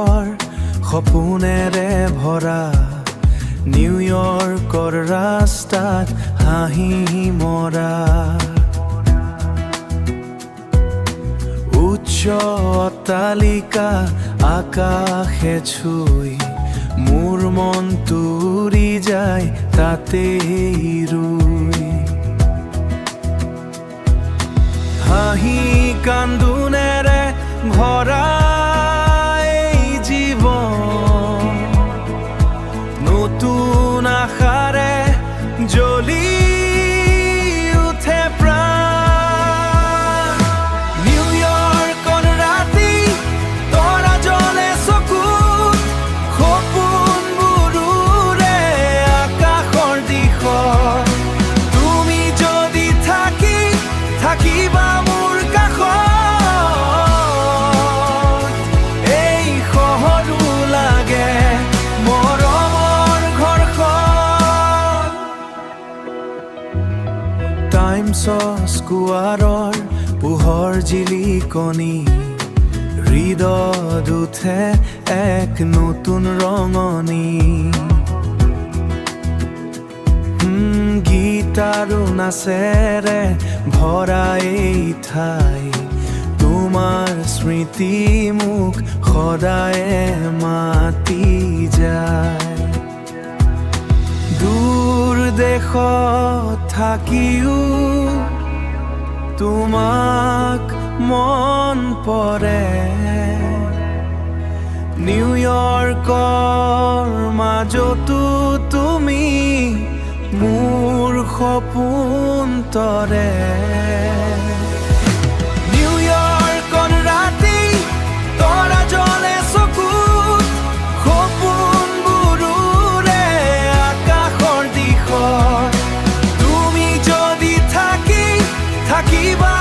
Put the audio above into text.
চহৰ সপোনেৰে ভৰা নিউয়ৰ্কৰ ৰাস্তাত হাঁহি মৰা উচ্চ অট্টালিকা আকাশে ছুই মোৰ মনটো উৰি যায় তাতেই ৰুই হাঁহি কান্দোনেৰে ভৰা এই জীৱন নতুন আশাৰে জ্বলি উঠে প্ৰাণ নিউয়ৰ্কৰ ৰাতি তৰা জ্বলে চকুত সপোনবোৰে আকাশৰ দিশত তুমি যদি থাকিবা মোৰ কাষত এই শহৰো লাগে মৰমৰ ঘৰখন টাইমছ স্কোৱাৰৰ পোহৰ জিলিকনি হৃদয়ত উঠে এক নতুন ৰঙনি গীত আৰু নাচেৰে ভৰা এই ঠাই তোমাৰ স্মৃতি মোক সদায়ে মাতি যায় দূৰ দেশত থাকিও তোমাক মন পৰে নিউয়ৰ্কৰ মাজতো তুমি মোৰ সপোন তৰে নিউয়ৰ্কৰ ৰাতি তৰা জ্বলে চকুত সপোনবোৰে আকাশৰ দিশত তুমি যদি থাকিবা